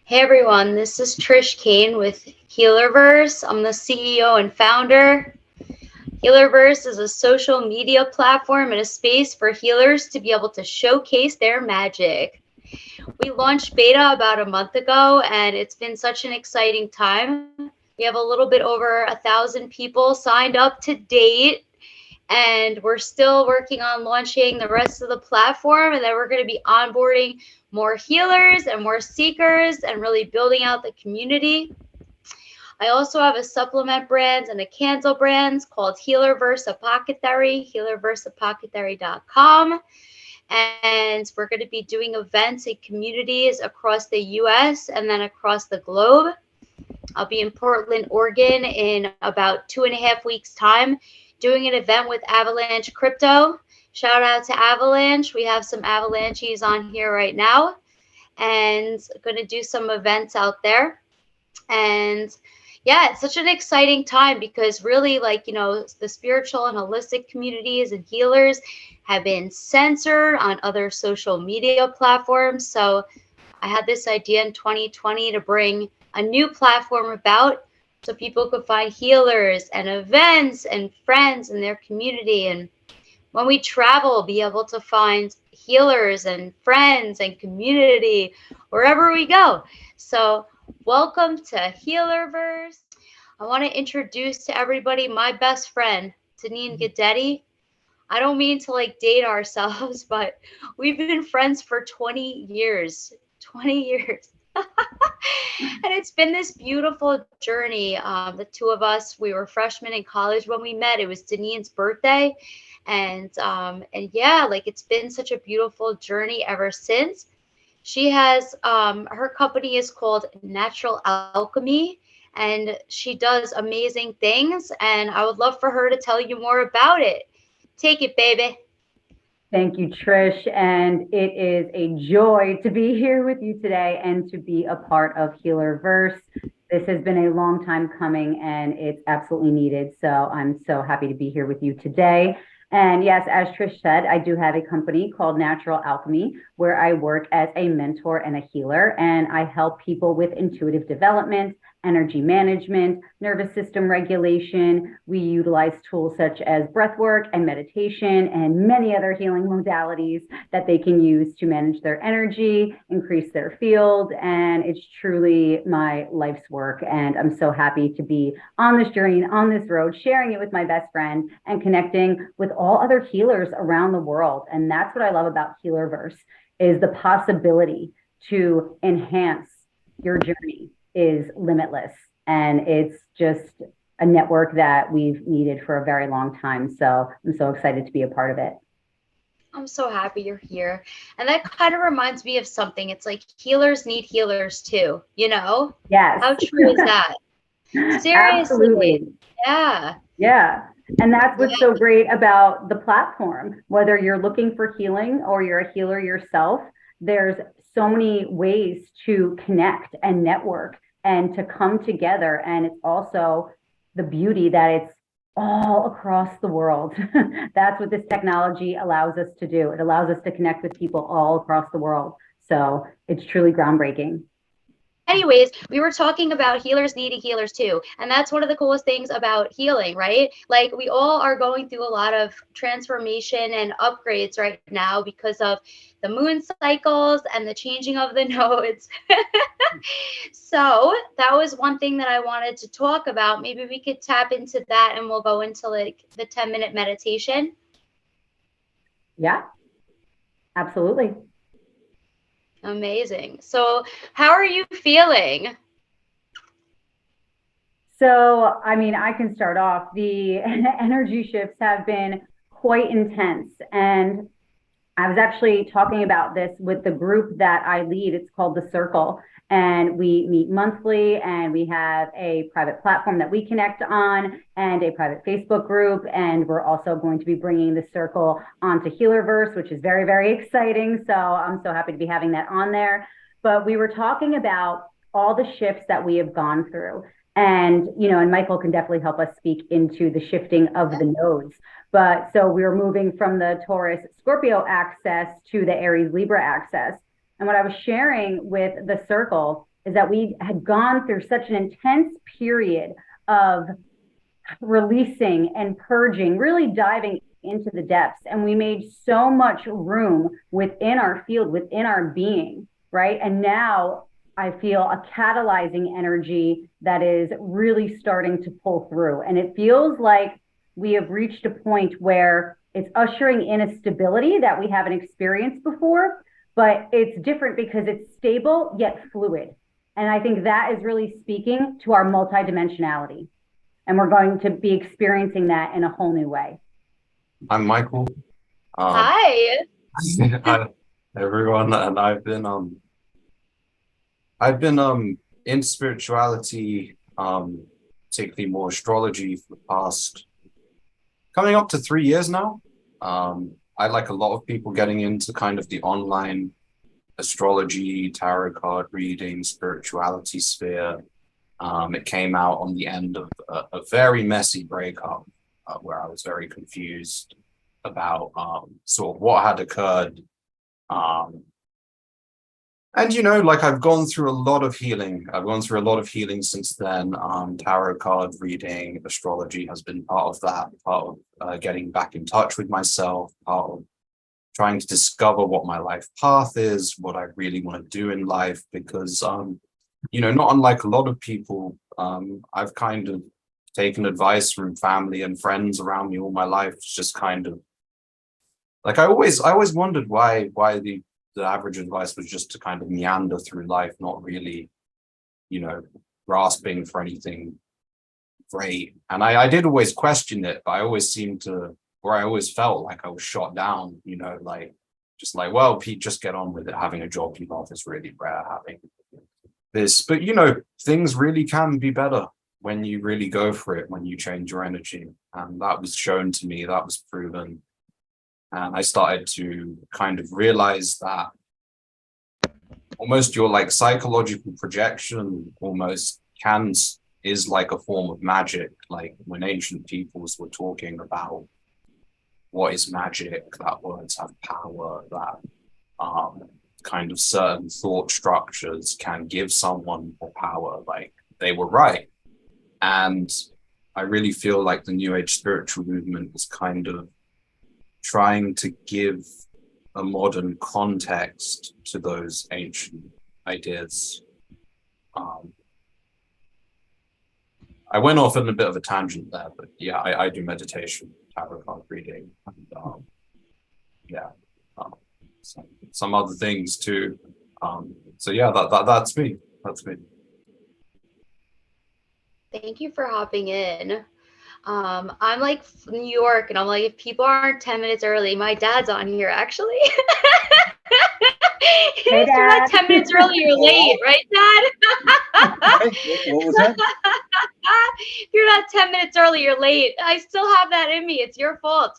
Hey everyone, this is Trish Kane with Healerverse. I'm the CEO and founder. Healerverse is a social media platform and a space for healers to be able to showcase their magic. We launched beta about a month ago and it's been such an exciting time. We have a little bit over 1,000 people signed up to date, and we're still working on launching the rest of the platform, and then we're going to be onboarding more healers and more seekers and really building out the community. I also have a supplement brand and a candle brand called Healerverse Apothecary, healerverseapothecary.com. And we're going to be doing events in communities across the US and then across the globe. I'll be in Portland, Oregon in about 2.5 weeks' time, doing an event with Avalanche Crypto. Shout out to Avalanche. We have some Avalanches on here right now, and going to do some events out there. And yeah, it's such an exciting time because really, the spiritual and holistic communities and healers have been censored on other social media platforms. So I had this idea in 2020 to bring a new platform about so people could find healers and events and friends in their community. And when we travel, be able to find healers and friends and community wherever we go. So welcome to Healerverse. I want to introduce to everybody my best friend, Denene Guidetti. I don't mean to date ourselves, but we've been friends for 20 years. 20 years. And it's been this beautiful journey. The two of us, we were freshmen in college when we met. It was Denene's birthday. And yeah, it's been such a beautiful journey ever since. She has, her company is called Natural Alchemy, and she does amazing things. And I would love for her to tell you more about it. Take it, baby. Thank you, Trish. And it is a joy to be here with you today and to be a part of Healerverse. This has been a long time coming and it's absolutely needed. So I'm so happy to be here with you today. And yes, as Trish said, I do have a company called Natural Alchemy where I work as a mentor and a healer, and I help people with intuitive development, energy management, nervous system regulation. We utilize tools such as breath work and meditation and many other healing modalities that they can use to manage their energy, increase their field. And it's truly my life's work. And I'm so happy to be on this journey and on this road, sharing it with my best friend and connecting with all other healers around the world. And that's what I love about Healerverse, is the possibility to enhance your journey is limitless. And it's just a network that we've needed for a very long time. So I'm so excited to be a part of it. I'm so happy you're here. And that kind of reminds me of something. It's like healers need healers too, you know? Yes. How true is that? Seriously. Absolutely. Yeah. Yeah. And that's what's so great about the platform. Whether you're looking for healing or you're a healer yourself, there's so many ways to connect and network and to come together. And it's also the beauty that it's all across the world. That's what this technology allows us to do. It allows us to connect with people all across the world. So it's truly groundbreaking. Anyways, we were talking about healers needing healers too. And that's one of the coolest things about healing, right? Like, we all are going through a lot of transformation and upgrades right now because of the moon cycles and the changing of the nodes. So that was one thing that I wanted to talk about. Maybe we could tap into that and we'll go into the 10-minute meditation. Yeah, absolutely. Amazing. So how are you feeling? So, I mean, I can start off. The energy shifts have been quite intense. And I was actually talking about this with the group that I lead. It's called The Circle. And we meet monthly, and we have a private platform that we connect on and a private Facebook group. And we're also going to be bringing The Circle onto Healerverse, which is very, very exciting. So I'm so happy to be having that on there. But we were talking about all the shifts that we have gone through. And, and Michael can definitely help us speak into the shifting of the nodes. But so we were moving from the Taurus Scorpio axis to the Aries Libra axis. And what I was sharing with The Circle is that we had gone through such an intense period of releasing and purging, really diving into the depths. And we made so much room within our field, within our being, right? And now I feel a catalyzing energy that is really starting to pull through. And it feels like we have reached a point where it's ushering in a stability that we haven't experienced before, but it's different because it's stable yet fluid. And I think that is really speaking to our multidimensionality. And we're going to be experiencing that in a whole new way. I'm Michael. Hi. Hi, everyone, and I've been in spirituality, particularly more astrology, for the past coming up to 3 years now. I, like a lot of people, getting into kind of the online astrology, tarot card reading, spirituality sphere. It came out on the end of a very messy breakup, where I was very confused about sort of what had occurred. And, you know, like, I've gone through a lot of healing. I've gone through a lot of healing since then. Tarot card reading, astrology has been part of that, part of getting back in touch with myself, part of trying to discover what my life path is, what I really want to do in life, because, you know, not unlike a lot of people, I've kind of taken advice from family and friends around me all my life. It's just kind of like, I always wondered why the average advice was just to kind of meander through life, not really, you know, grasping for anything great. And I did always question it, but I always seemed to, or I always felt like I was shot down, you know, like, just like, well, Pete, just get on with it. Having a job you love is really rare. Having this, but, you know, things really can be better when you really go for it, when you change your energy. And that was shown to me, that was proven. And I started to kind of realize that almost your, like, psychological projection almost is like a form of magic. Like, when ancient peoples were talking about what is magic, that words have power, that kind of certain thought structures can give someone more power, like, they were right. And I really feel like the New Age spiritual movement is kind of trying to give a modern context to those ancient ideas. I went off on a bit of a tangent there, but yeah, I do meditation, tarot card reading, and some other things too. So yeah, that's me. That's me. Thank you for hopping in. I'm like New York, and I'm like, if people aren't 10 minutes early, my dad's on here actually. Hey, If you're not Dad. 10 minutes early, you're late, right, Dad? What was that? If you're not 10 minutes early, you're late. I still have that in me. It's your fault.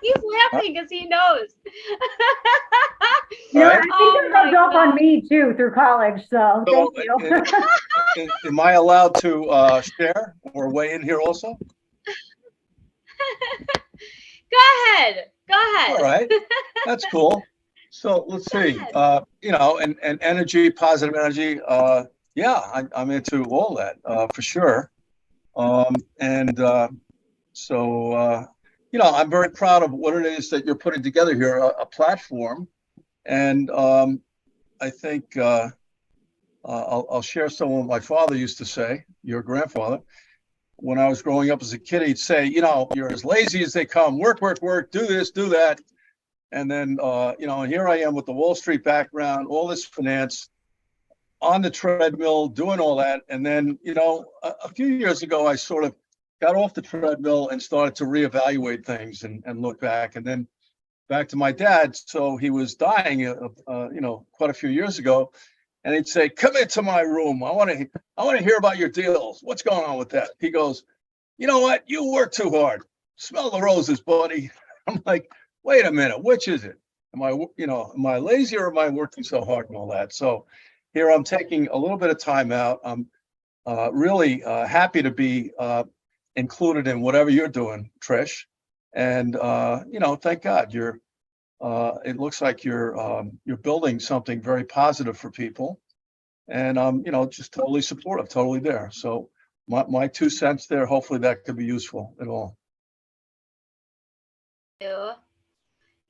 He's laughing because he knows. You know, Right. I think it rubbed off on me too through college. So So, thank you. am I allowed to share or weigh in here also? Go ahead. All right, that's cool. So let's see. You know, and energy, positive energy. Yeah, I'm into all that for sure. So you know, I'm very proud of what it is that you're putting together here, a platform. And I think I'll share some of what my father used to say, your grandfather. When I was growing up as a kid, he'd say, you know, you're as lazy as they come, work, work, work, do this, do that. And then, you know, and here I am with the Wall Street background, all this finance, on the treadmill, doing all that. And then, you know, a few years ago, I sort of got off the treadmill and started to reevaluate things and look back. And then back to my dad. So he was dying, you know, quite a few years ago. And he'd say, come into my room. I want to hear about your deals. What's going on with that? He goes, you know what? You work too hard. Smell the roses, buddy. I'm like, wait a minute. Which is it? Am I lazy, or am I working so hard and all that? So here I'm taking a little bit of time out. I'm really happy to be included in whatever you're doing, Trish. And, you know, thank God you're It looks like you're building something very positive for people, and just totally supportive, totally there. So my 2 cents there. Hopefully that could be useful at all.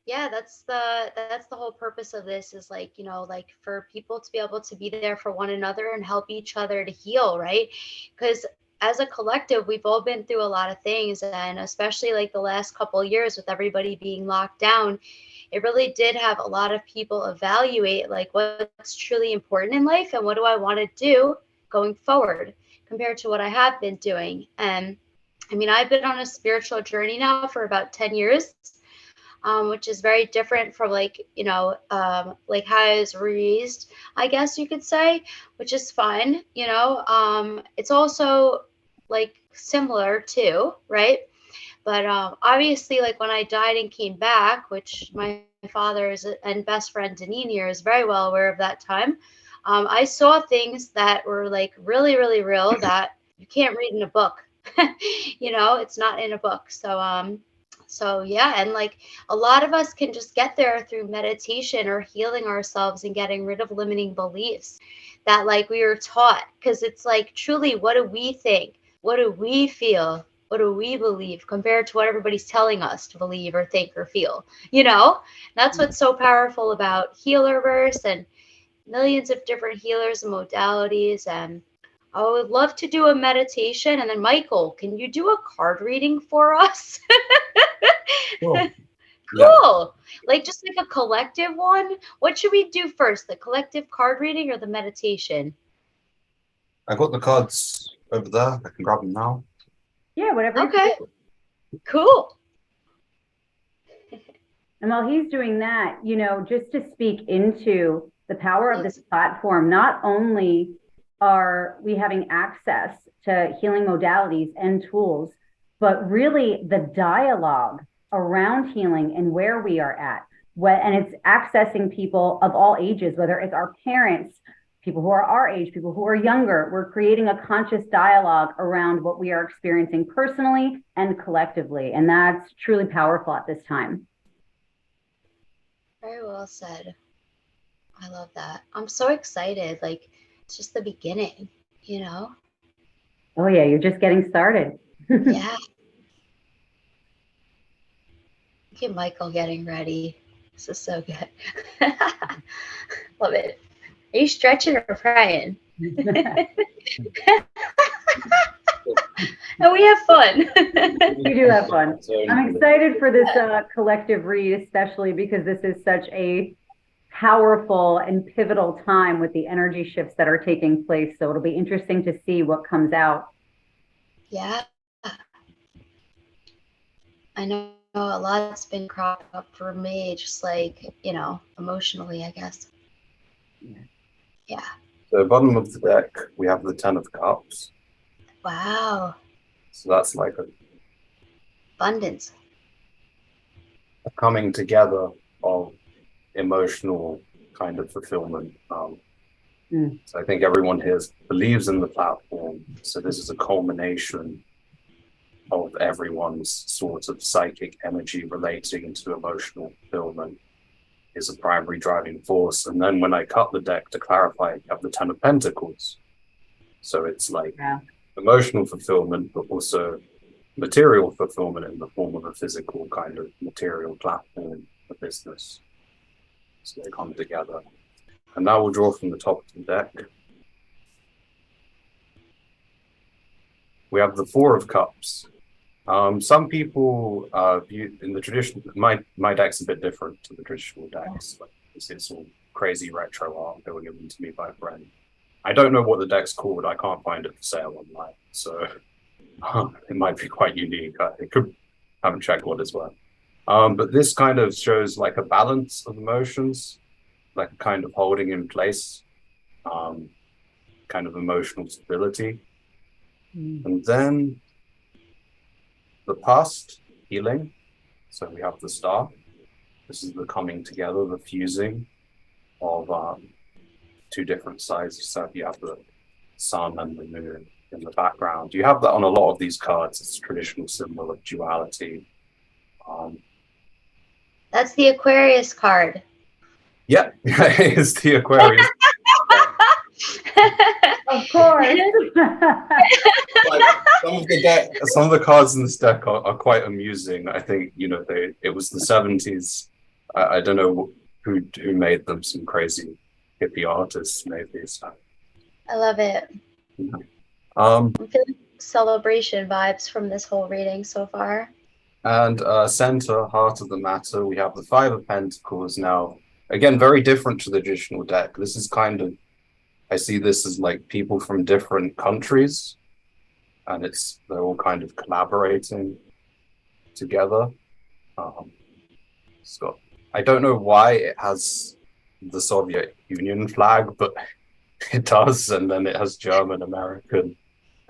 Yeah, that's the whole purpose of this, is like, like for people to be able to be there for one another and help each other to heal, right? Because as a collective, we've all been through a lot of things, and especially like the last couple of years with everybody being locked down, it really did have a lot of people evaluate like what's truly important in life and what do I want to do going forward compared to what I have been doing. And I mean, I've been on a spiritual journey now for about 10 years. Which is very different from like like how I was raised, I guess you could say, which is fun. It's also like similar too, right? But obviously, like when I died and came back, which my father and best friend Denene here is very well aware of that time, I saw things that were like really, really real that you can't read in a book. It's not in a book. So yeah, and like a lot of us can just get there through meditation or healing ourselves and getting rid of limiting beliefs that like we were taught. Because it's like, truly, what do we think? What do we feel? What do we believe compared to what everybody's telling us to believe or think or feel? That's what's so powerful about Healerverse and millions of different healers and modalities. And I would love to do a meditation. And then, Michael, can you do a card reading for us? Cool. Cool. Like just like a collective one. What should we do first? The collective card reading or the meditation? I got the cards over there. I can grab them now. Yeah, whatever. Okay. Cool. And while he's doing that, just to speak into the power of this platform, not only are we having access to healing modalities and tools, but really the dialogue around healing and where we are at. And it's accessing people of all ages, whether it's our parents, people who are our age, people who are younger. We're creating a conscious dialogue around what we are experiencing personally and collectively. And that's truly powerful at this time. Very well said. I love that. I'm so excited. Like, it's just the beginning, Oh yeah, you're just getting started. Yeah. Look at Michael getting ready. This is so good. Love it. Are you stretching or crying? And we have fun. We do have fun. I'm excited for this collective read, especially because this is such a powerful and pivotal time with the energy shifts that are taking place. So it'll be interesting to see what comes out. Yeah. I know a lot's been cropping up for me, just like, emotionally, I guess. Yeah. So bottom of the deck, we have the 10 of Cups. Wow. So that's like Abundance. a coming together of emotional kind of fulfillment. So I think everyone here believes in the platform. So this is a culmination of everyone's sort of psychic energy relating to emotional fulfillment is a primary driving force. And then when I cut the deck to clarify, you have the 10 of Pentacles. So it's like emotional fulfillment, but also material fulfillment in the form of a physical kind of material platform for business. So they come together. And now we'll draw from the top of the deck. We have the 4 of Cups. Some people view in the traditional, my deck's a bit different to the traditional decks. Like this is all crazy retro art that were given to me by a friend. I don't know what the deck's called. I can't find it for sale online. So it might be quite unique. Haven't checked what it's worth. But this kind of shows like a balance of emotions, like a kind of holding in place, kind of emotional stability. And then the past, healing. So we have the star. This is the coming together, the fusing of 2 different sides. So you have the sun and the moon in the background. You have that on a lot of these cards. It's a traditional symbol of duality. That's the Aquarius card. Yeah, it's the Aquarius. Of course. Like, some of the cards in this deck are quite amusing. I think, you know, it was the 70s. I don't know who made them, some crazy hippie artists maybe. So I love it. I'm feeling celebration vibes from this whole reading so far. And center, heart of the matter, we have the Five of Pentacles now. Again, very different to the traditional deck. This is kind of, I see this as like people from different countries, and they're all kind of collaborating together. I don't know why it has the Soviet Union flag, but it does, and then it has German, American,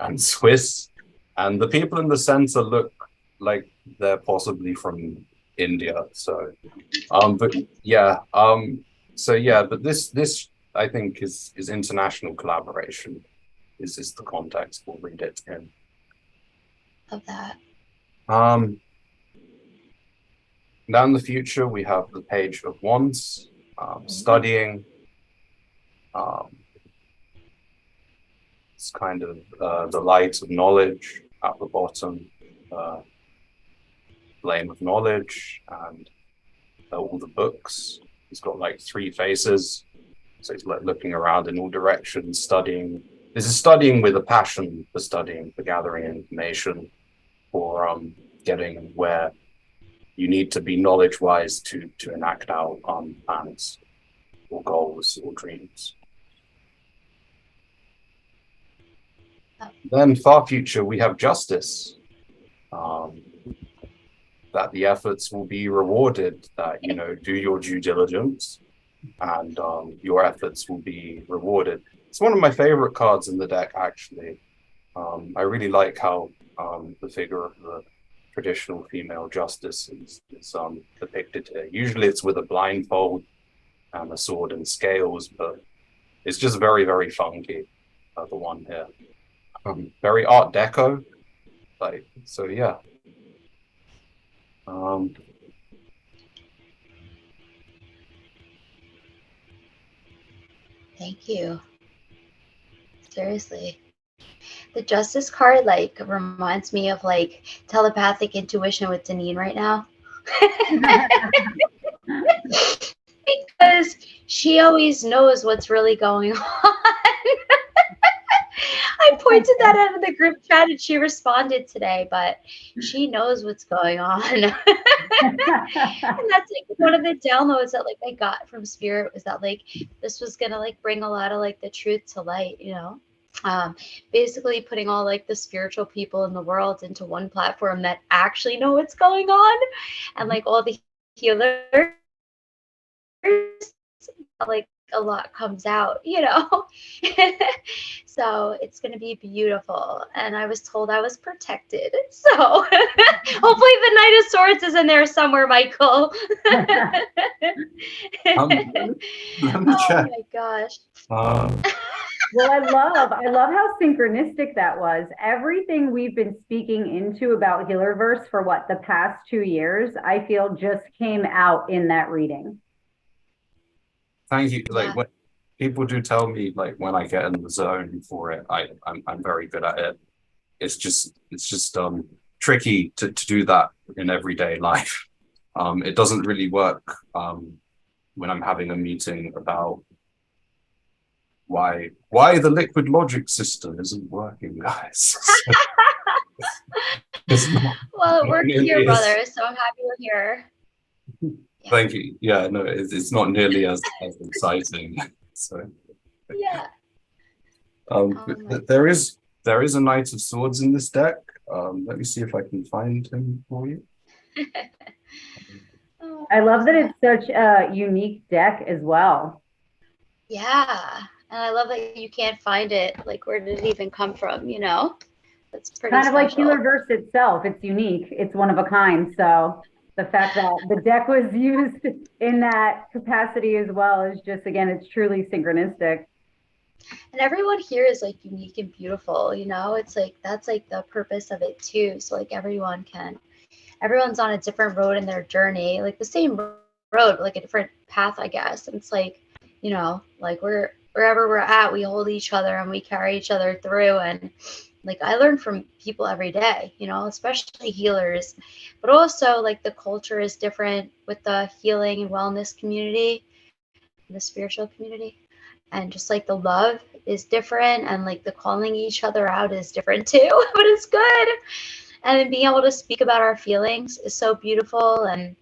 and Swiss. And the people in the center look like they're possibly from India. So, but this I think is international collaboration. Is the context we'll read it in. Love that. Now in the future we have the Page of Wands, studying. It's kind of the light of knowledge at the bottom. Flame of knowledge, and all the books. He's got like 3 faces, so he's like looking around in all directions, studying. This is studying with a passion for studying, for gathering information, for getting where you need to be knowledge-wise to enact out plans or goals or dreams. Then far future, we have justice. That the efforts will be rewarded, that, you know, do your due diligence and your efforts will be rewarded. It's one of my favorite cards in the deck, actually. I really like how the figure of the traditional female justice is depicted here. Usually it's with a blindfold and a sword and scales, but it's just very, very funky, the one here. Very Art Deco, like, so yeah. Thank you. Seriously. The Justice card like reminds me of like telepathic intuition with Denene right now. Because she always knows what's really going on. I pointed that out in the group chat and she responded today, but she knows what's going on. And that's like one of the downloads that like I got from Spirit, was that like this was gonna like bring a lot of like the truth to light, you know. Basically putting all like the spiritual people in the world into one platform that actually know what's going on, and like all the healers, like a lot comes out, you know. So it's going to be beautiful, and I was told I was protected, so hopefully the Knight of Swords is in there somewhere, Michael. Let me check. Oh my gosh. Well, I love how synchronistic that was. Everything we've been speaking into about Healerverse for the past 2 years, I feel just came out in that reading. Thank you. Like, when people do tell me, like, when I get in the zone for it, I'm very good at it. It's just tricky to do that in everyday life. It doesn't really work when I'm having a meeting about why the liquid logic system isn't working, guys. Well, it worked here, brother, so I'm happy we're here. Yeah. Thank you. Yeah, no, it's not nearly as exciting. So yeah. There is a Knight of Swords in this deck. Let me see if I can find him for you. I love that it's such a unique deck as well. Yeah, and I love that you can't find it. Like, where did it even come from? You know, that's pretty kind of special. like Healerverse itself. It's unique. It's one of a kind. So the fact that the deck was used in that capacity as well is just, again, it's truly synchronistic. And everyone here is like unique and beautiful, you know. It's like that's like the purpose of it too. So like everyone can everyone's on a different road in their journey, like the same road, but like a different path, I guess. And it's like, you know, like wherever we're at, we hold each other and we carry each other through. And like I learn from people every day, you know, especially healers, but also like the culture is different with the healing and wellness community, the spiritual community. And just like the love is different, and like the calling each other out is different too, but it's good. And then being able to speak about our feelings is so beautiful, and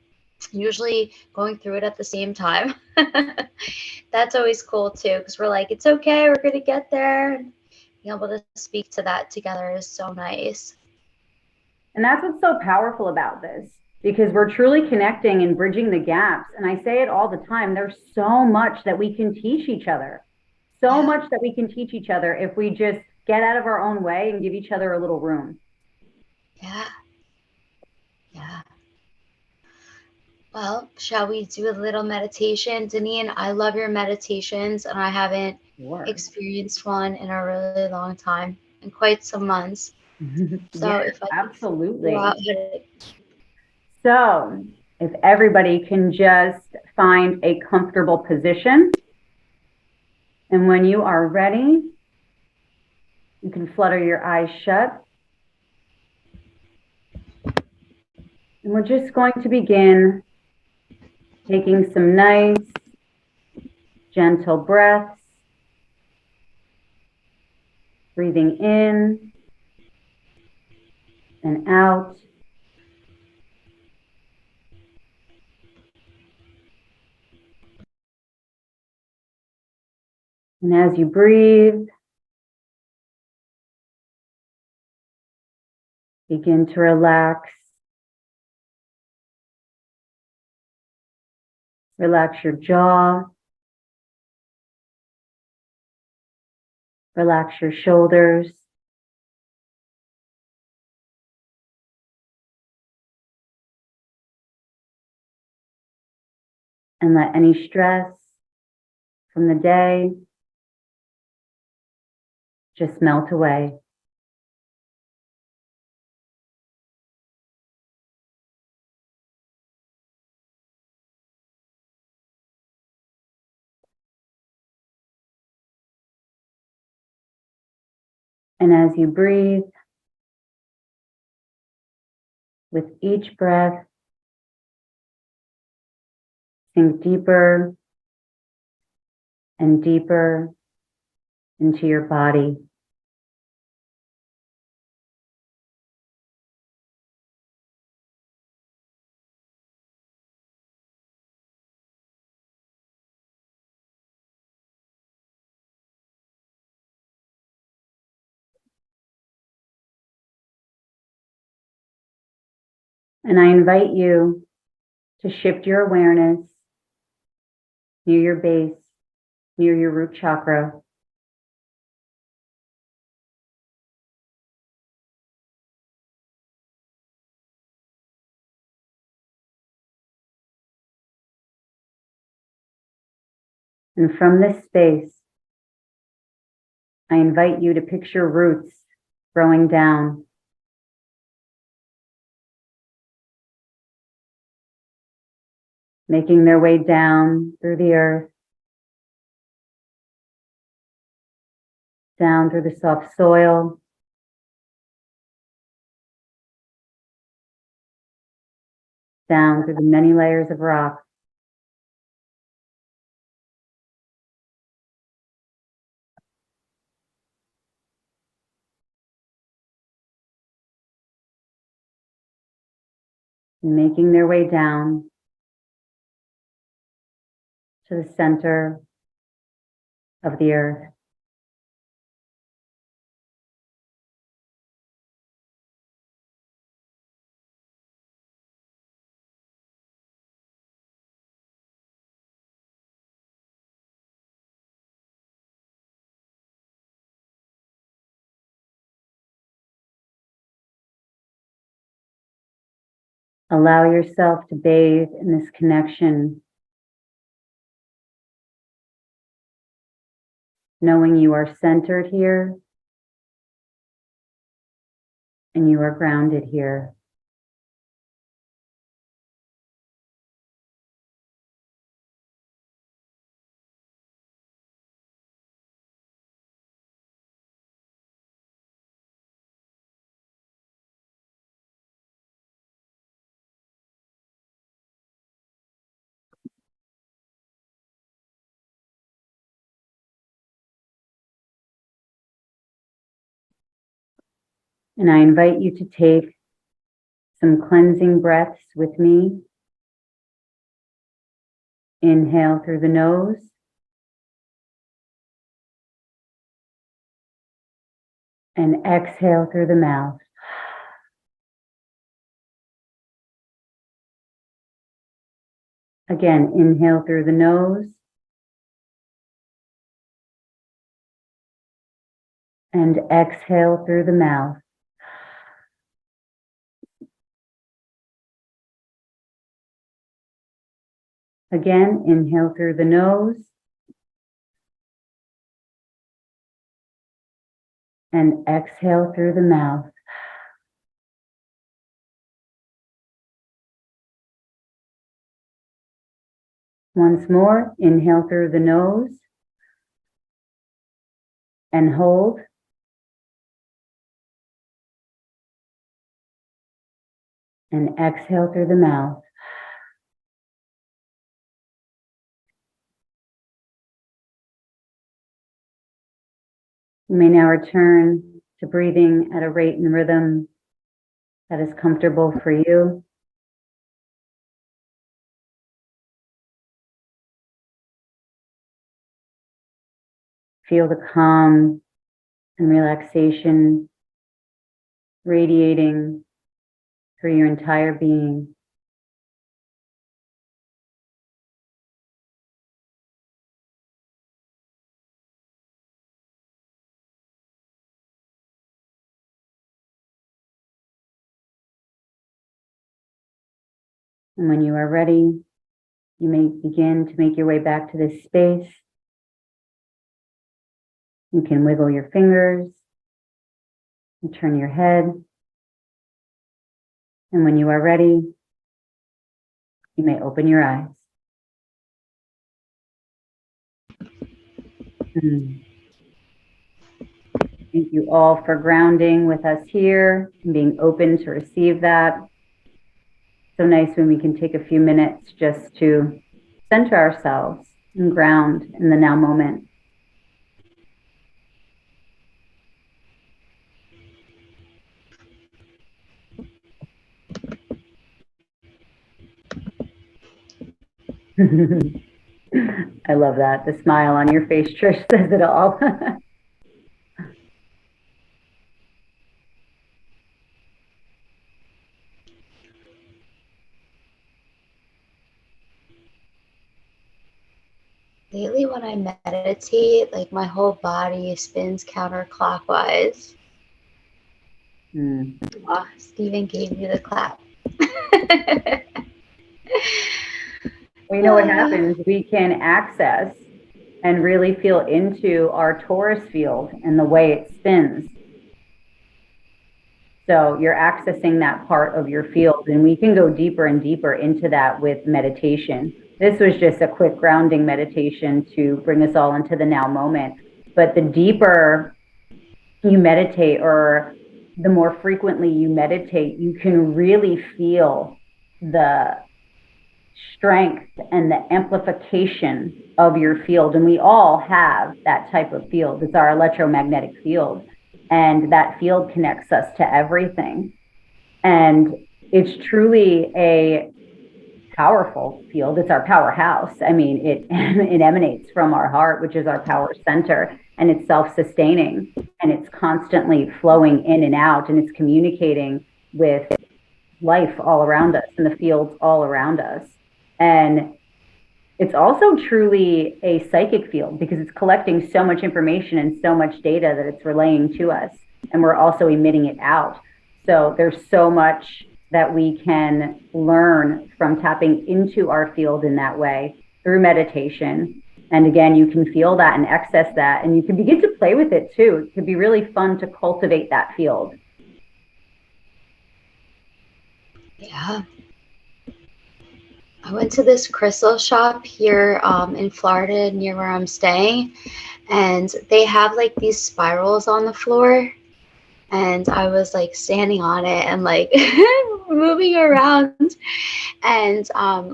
usually going through it at the same time. That's always cool too, because we're like, it's okay, we're gonna get there. And being able to speak to that together is so nice. And that's what's so powerful about this, because we're truly connecting and bridging the gaps. And I say it all the time, there's so much that we can teach each other. So much that we can teach each other if we just get out of our own way and give each other a little room. Yeah. Yeah. Well, shall we do a little meditation? Denene, I love your meditations, and I haven't experienced one in a really long time, in quite some months. So Yes, if I absolutely. could So if everybody can just find a comfortable position, and when you are ready, you can flutter your eyes shut. And we're just going to begin taking some nice, gentle breaths, breathing in and out. And as you breathe, begin to relax. Relax your jaw. Relax your shoulders. And let any stress from the day just melt away. And as you breathe, with each breath, sink deeper and deeper into your body. And I invite you to shift your awareness near your base, near your root chakra. And from this space, I invite you to picture roots growing down, making their way down through the earth, down through the soft soil, down through the many layers of rock, and making their way down to the center of the earth. Allow yourself to bathe in this connection, knowing you are centered here and you are grounded here. And I invite you to take some cleansing breaths with me. Inhale through the nose. And exhale through the mouth. Again, inhale through the nose. And exhale through the mouth. Again, inhale through the nose. And exhale through the mouth. Once more, inhale through the nose. And hold. And exhale through the mouth. You may now return to breathing at a rate and rhythm that is comfortable for you. Feel the calm and relaxation radiating through your entire being. And when you are ready, you may begin to make your way back to this space. You can wiggle your fingers and turn your head. And when you are ready, you may open your eyes. Thank you all for grounding with us here and being open to receive that. So nice when we can take a few minutes just to center ourselves and ground in the now moment. I love that. The smile on your face, Trish, says it all. Lately, when I meditate, like my whole body spins counterclockwise. Oh, Stephen gave me the clap. Well, you know what happens? We can access and really feel into our Taurus field and the way it spins. So you're accessing that part of your field, and we can go deeper and deeper into that with meditation. This was just a quick grounding meditation to bring us all into the now moment. But the deeper you meditate, or the more frequently you meditate, you can really feel the strength and the amplification of your field. And we all have that type of field. It's our electromagnetic field. And that field connects us to everything. And it's truly a powerful field. It's our powerhouse. I mean, it emanates from our heart, which is our power center, and it's self-sustaining, and it's constantly flowing in and out, and it's communicating with life all around us and the fields all around us. And it's also truly a psychic field because it's collecting so much information and so much data that it's relaying to us, and we're also emitting it out. So there's so much that we can learn from tapping into our field in that way through meditation. And again, you can feel that and access that, and you can begin to play with it too. It can be really fun to cultivate that field. Yeah. I went to this crystal shop here in Florida near where I'm staying, and they have like these spirals on the floor. and I was like standing on it and like moving around. And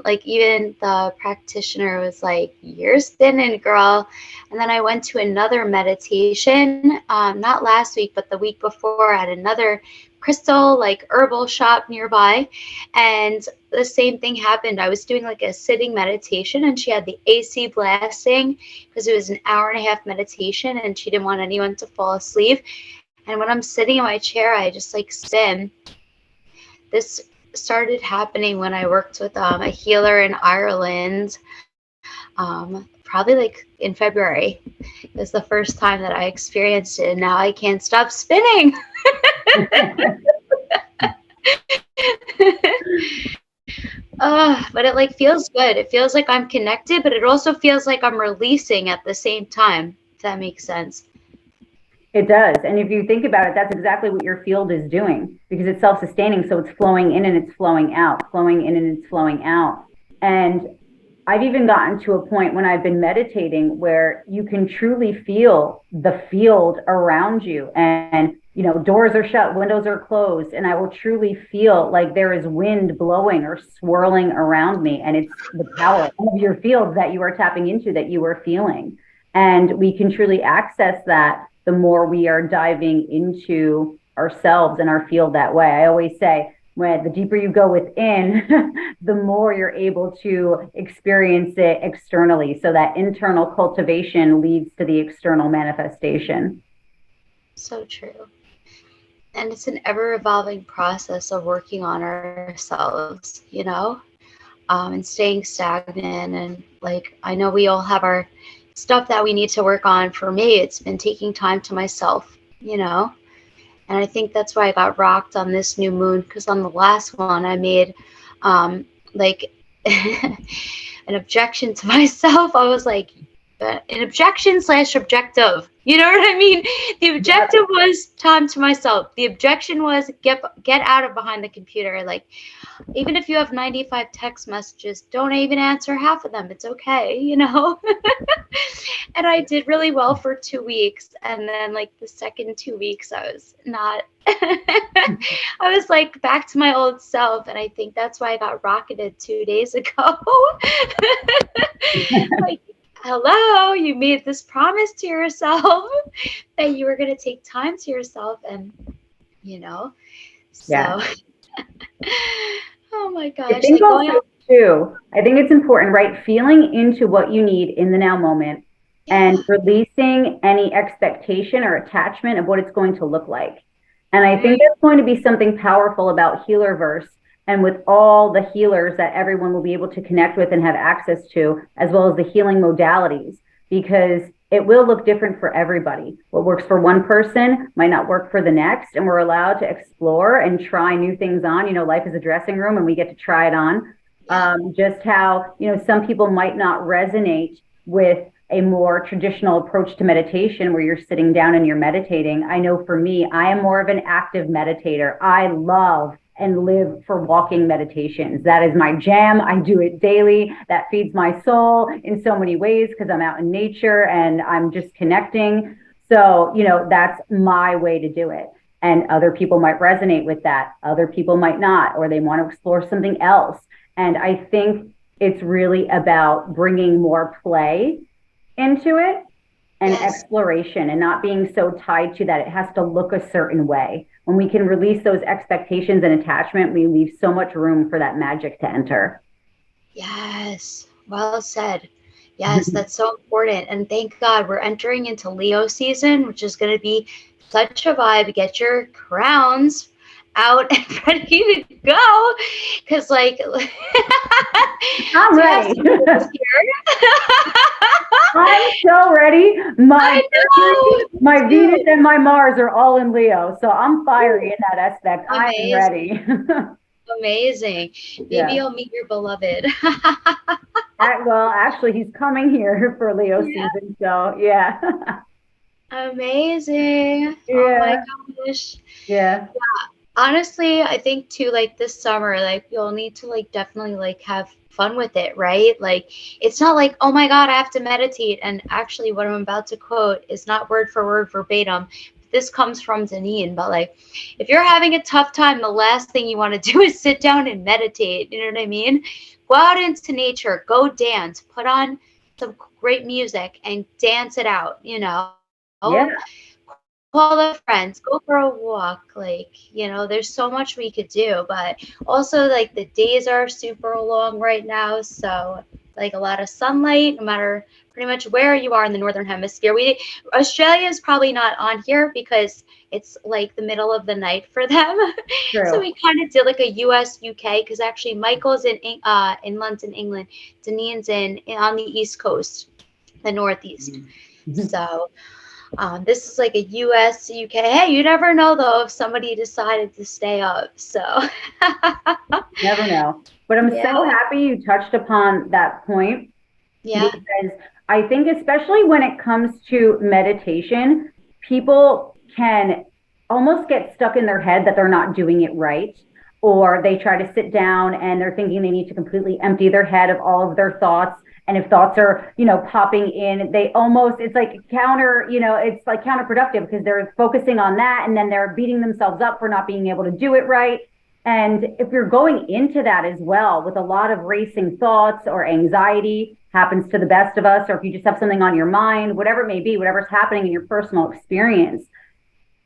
like even the practitioner was like, "You're spinning, girl." And then I went to another meditation, not last week, but the week before, at another crystal like herbal shop nearby, and the same thing happened. I was doing like a sitting meditation, and she had the AC blasting because it was an hour and a half meditation, and she didn't want anyone to fall asleep. And when I'm sitting in my chair, I just like spin. This started happening when I worked with a healer in Ireland, probably like in February. It was the first time that I experienced it, and now I can't stop spinning. But it like feels good. It feels like I'm connected, but it also feels like I'm releasing at the same time, if that makes sense. It does. And if you think about it, that's exactly what your field is doing, because it's self-sustaining. So it's flowing in and it's flowing out, flowing in and it's flowing out. And I've even gotten to a point when I've been meditating where you can truly feel the field around you, and you know, doors are shut, windows are closed, and I will truly feel like there is wind blowing or swirling around me, and it's the power of your field that you are tapping into, that you are feeling. And we can truly access that the more we are diving into ourselves and our field that way. I always say, when the deeper you go within, the more you're able to experience it externally. So that internal cultivation leads to the external manifestation. So true. And it's an ever evolving process of working on ourselves, you know, and staying stagnant. And like, I know we all have our stuff that we need to work on. For me, it's been taking time to myself, you know. And I think that's why I got rocked on this new moon, because on the last one I made like an objection to myself. I was like, an objection / objective. You know what I mean? The objective was time to myself. The objection was get out of behind the computer. Like, even if you have 95 text messages, don't even answer half of them. It's okay, you know? And I did really well for 2 weeks. And then like the second 2 weeks, I was not, I was like back to my old self. And I think that's why I got rocketed 2 days ago. Like, hello, you made this promise to yourself that you were going to take time to yourself. And, you know, so, Yeah. oh my gosh. I think also too, I think it's important, right? Feeling into what you need in the now moment, and releasing any expectation or attachment of what it's going to look like. And I think that's going to be something powerful about Healerverse, and with all the healers that everyone will be able to connect with and have access to, as well as the healing modalities, because it will look different for everybody. What works for one person might not work for the next, and we're allowed to explore and try new things on. You know, life is a dressing room, and we get to try it on. Just how, you know, some people might not resonate with a more traditional approach to meditation where you're sitting down and you're meditating. I know for me, I am more of an active meditator. I love and live for walking meditations. That is my jam. I do it daily. That feeds my soul in so many ways, because I'm out in nature and I'm just connecting. So, you know, that's my way to do it. And other people might resonate with that. Other people might not, or they want to explore something else. And I think it's really about bringing more play into it, and exploration, and not being so tied to that it has to look a certain way. When we can release those expectations and attachment, we leave so much room for that magic to enter. Yes, well said. Yes, that's so important. And thank God we're entering into Leo season, which is going to be such a vibe. Get your crowns out and ready to go, because like I'm ready. I'm so ready. My Venus and my Mars are all in Leo, so I'm fiery in that aspect. I am ready. Amazing. Maybe you'll meet your beloved. Well, actually, he's coming here for Leo season, so yeah. Amazing. Yeah. Oh my gosh. Yeah. Honestly, I think too, like this summer, like you'll need to like definitely like have fun with it, right? Like, it's not like, oh my God, I have to meditate. And actually what I'm about to quote is not word for word verbatim. this comes from Denene, but like, if you're having a tough time, the last thing you want to do is sit down and meditate. You know what I mean? Go out into nature, go dance, put on some great music and dance it out, you know? Yeah. Call the friends, go for a walk. Like, you know, there's so much we could do, but also like the days are super long right now. So like a lot of sunlight, no matter pretty much where you are in the Northern Hemisphere. Australia is probably not on here because it's like the middle of the night for them. True. So we kind of did like a US UK, because actually Michael's in London, England. Denene's on the East Coast, the Northeast. So this is like a US UK. Hey, you never know though if somebody decided to stay up. So never know. But I'm so happy you touched upon that point. Yeah. Because I think especially when it comes to meditation, people can almost get stuck in their head that they're not doing it right. Or they try to sit down and they're thinking they need to completely empty their head of all of their thoughts. And if thoughts are, you know, popping in, it's like counterproductive, because they're focusing on that and then they're beating themselves up for not being able to do it right. And if you're going into that as well with a lot of racing thoughts or anxiety, happens to the best of us, or if you just have something on your mind, whatever it may be, whatever's happening in your personal experience,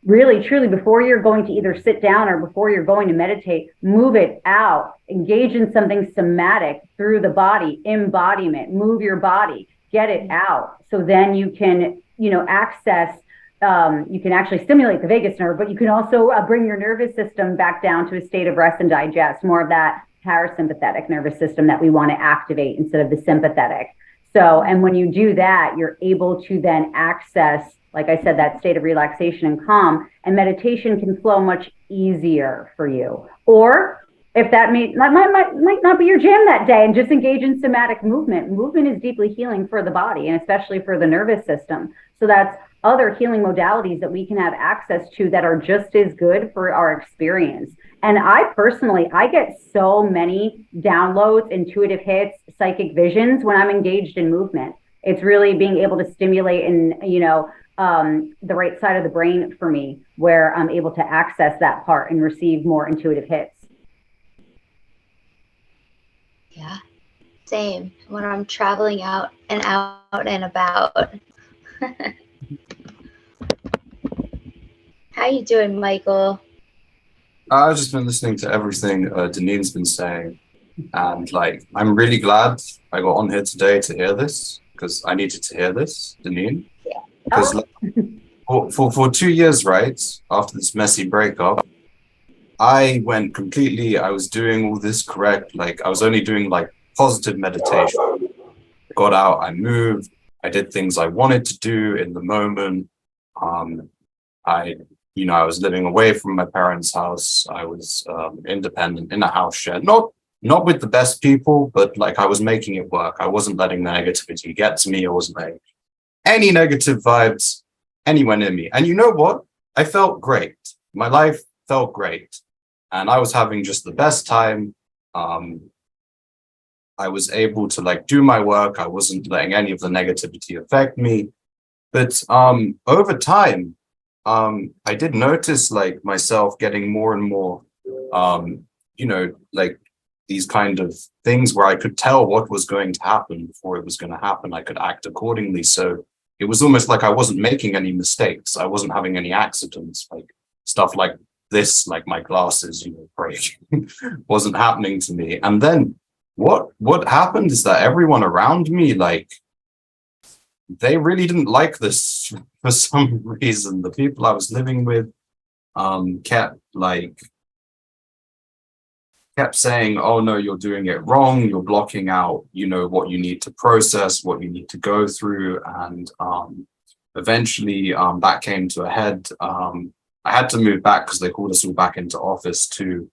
really, truly, before you're going to either sit down or before you're going to meditate, move it out, engage in something somatic through the body, embodiment, move your body, get it out. So then you can, you know, access, you can actually stimulate the vagus nerve, but you can also bring your nervous system back down to a state of rest and digest, more of that parasympathetic nervous system that we want to activate instead of the sympathetic. So, and when you do that, you're able to then access, like I said, that state of relaxation and calm, and meditation can flow much easier for you. Or if that might not be your jam that day, and just engage in somatic movement. Movement is deeply healing for the body, and especially for the nervous system. So that's other healing modalities that we can have access to that are just as good for our experience. And I get so many downloads, intuitive hits, psychic visions when I'm engaged in movement. It's really being able to stimulate and, you know, the right side of the brain for me, where I'm able to access that part and receive more intuitive hits. Yeah, same when I'm traveling out and about. How you doing, Michael? I've just been listening to everything Denene's been saying, and like, I'm really glad I got on here today to hear this, because I needed to hear this, Denene. Yeah. Because for 2 years, right, after this messy breakup, I was doing all this correct. Like, I was only doing like positive meditation. Got out, I moved, I did things I wanted to do in the moment. I was living away from my parents' house. I was independent in a house share, not with the best people, but like I was making it work. I wasn't letting the negativity get to me. I wasn't letting any negative vibes anywhere near me. And you know what? I felt great. My life felt great. And I was having just the best time. I was able to like do my work. I wasn't letting any of the negativity affect me. But over time, I did notice like myself getting more and more, like these kind of things where I could tell what was going to happen before it was going to happen. I could act accordingly. So it was almost like I wasn't making any mistakes. I wasn't having any accidents, like stuff like this, like my glasses, break, wasn't happening to me. And then what happened is that everyone around me, like, they really didn't like this for some reason. The people I was living with kept saying, oh no, you're doing it wrong, you're blocking out what you need to process, what you need to go through. And eventually that came to a head. I had to move back because they called us all back into office too.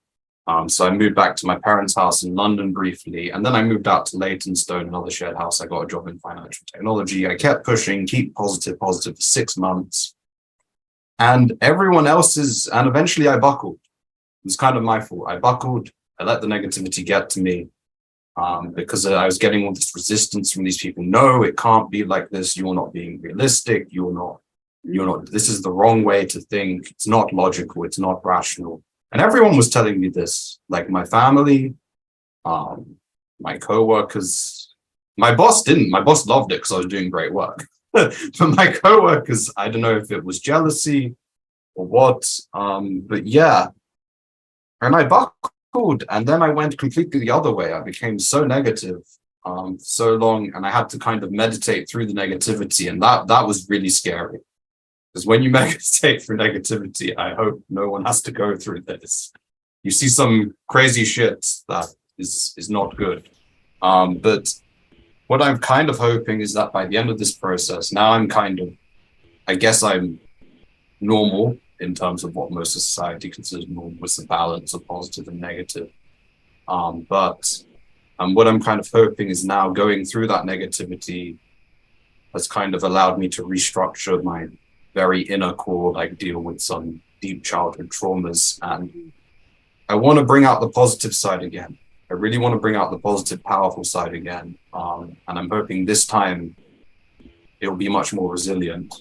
So I moved back to my parents' house in London briefly, and then I moved out to Leytonstone, another shared house. I got a job in financial technology. I kept pushing, keep positive for 6 months. And eventually I buckled. It was kind of my fault. I buckled. I let the negativity get to me because I was getting all this resistance from these people. No, it can't be like this. You're not being realistic. You're not You're not, this is the wrong way to think. It's not logical. It's not rational. And everyone was telling me this, like my family, my coworkers, my boss didn't. My boss loved it because I was doing great work. But my coworkers, I don't know if it was jealousy or what. But yeah, and I buckled, and then I went completely the other way. I became so negative, so long, and I had to kind of meditate through the negativity, and that was really scary. Because when you meditate through negativity, I hope no one has to go through this. You see some crazy shit that is not good. But what I'm kind of hoping is that by the end of this process, now I'm kind of, I guess I'm normal in terms of what most of society considers normal, with the balance of positive and negative. But what I'm kind of hoping is now going through that negativity has kind of allowed me to restructure my very inner core, like deal with some deep childhood traumas. And I want to bring out the positive side again. I really want to bring out the positive, powerful side again. And I'm hoping this time it'll be much more resilient.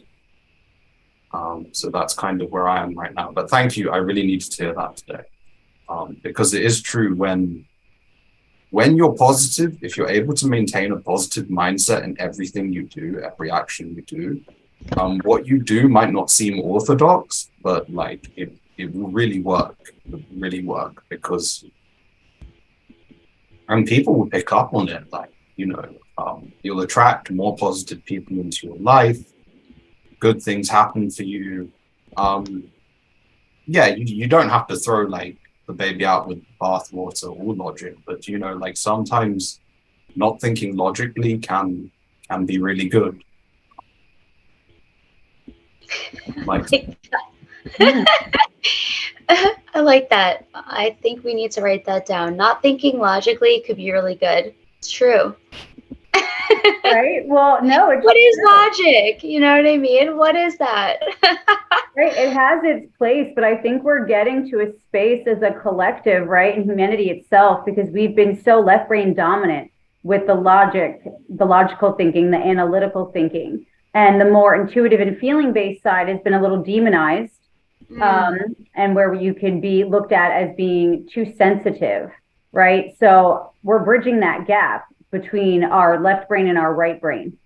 So that's kind of where I am right now. But thank you. I really needed to hear that today. Because it is true, when you're positive, if you're able to maintain a positive mindset in everything you do, every action you do, what you do might not seem orthodox, but like it will really work. It will really work, because people will pick up on it. Like, you'll attract more positive people into your life. Good things happen for you. You don't have to throw like the baby out with bathwater or logic, but like sometimes not thinking logically can be really good. Like, I like that. I think we need to write that down. Not thinking logically could be really good. It's true. Right? Well, no. What is logic? You know what I mean? What is that? Right. It has its place, but I think we're getting to a space as a collective, right, in humanity itself, because we've been so left brain dominant with the logical thinking, the analytical thinking, and the more intuitive and feeling based side has been a little demonized, and where you can be looked at as being too sensitive, right? So we're bridging that gap between our left brain and our right brain.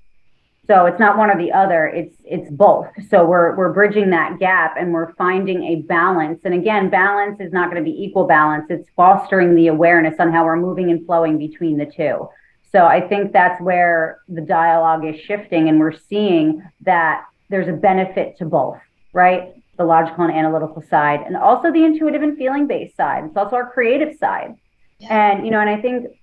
So it's not one or the other, it's both. So we're bridging that gap, and we're finding a balance. And again, balance is not going to be equal balance. It's fostering the awareness on how we're moving and flowing between the two. So I think that's where the dialogue is shifting, and we're seeing that there's a benefit to both, right? The logical and analytical side, and also the intuitive and feeling based side. It's also our creative side. Yeah. And I think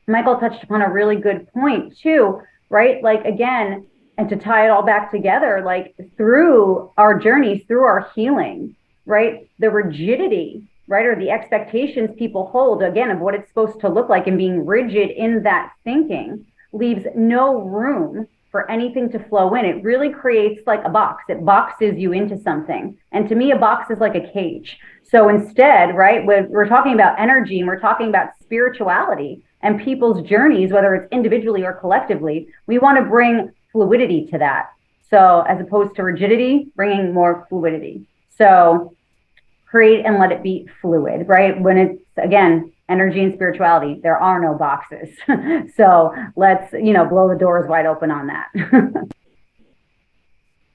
Michael touched upon a really good point too, right? Like, again, and to tie it all back together, like through our journeys, through our healing, right? The rigidity, right? Or the expectations people hold, again, of what it's supposed to look like, and being rigid in that thinking leaves no room for anything to flow in. It really creates like a box. It boxes you into something. And to me, a box is like a cage. So instead, right, when we're talking about energy and we're talking about spirituality and people's journeys, whether it's individually or collectively, we want to bring fluidity to that. So as opposed to rigidity, bringing more fluidity. So create and let it be fluid, right? When it's, again, energy and spirituality, there are no boxes. So let's, blow the doors wide open on that.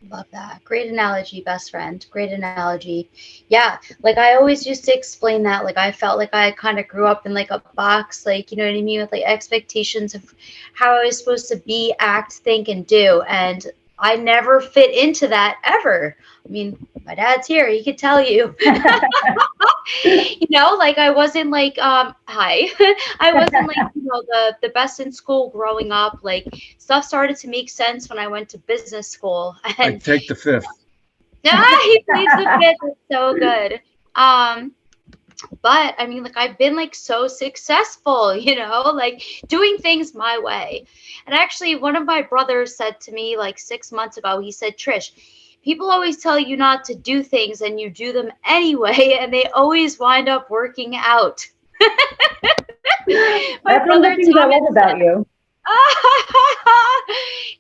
Love that. Great analogy, best friend. Great analogy. Yeah. Like I always used to explain that, like I felt like I kind of grew up in like a box, like, you know what I mean? With like expectations of how I was supposed to be, act, think, and do. And I never fit into that ever. I mean, my dad's here. He could tell you. Like I wasn't like, I wasn't like, the best in school growing up. Like stuff started to make sense when I went to business school. And I take the fifth. Yeah, he plays the fifth. It's so good. But I mean, like I've been like so successful, like doing things my way. And actually one of my brothers said to me like 6 months ago, he said, Trish, people always tell you not to do things and you do them anyway, and they always wind up working out. That's one of the things I love about you.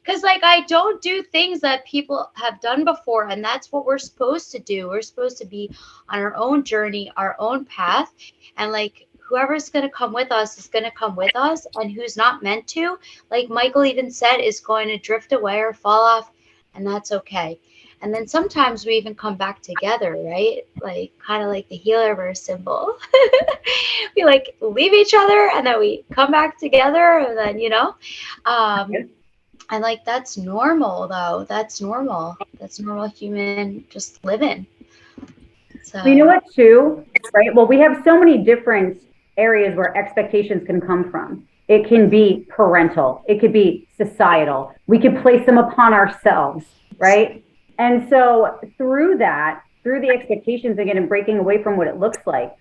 Because like I don't do things that people have done before, and that's what we're supposed to do. We're supposed to be on our own journey, our own path, and like whoever's going to come with us is going to come with us, and who's not meant to, like Michael even said, is going to drift away or fall off, and that's okay. And then sometimes we even come back together, right? Like kind of like the Healerverse symbol. We like leave each other and then we come back together, and then and like that's normal though. That's normal. That's normal human just living. So You know what, too, right? Well, we have so many different areas where expectations can come from. It can be parental, it could be societal. We could place them upon ourselves, right? And so through that, through the expectations again, and breaking away from what it looks like,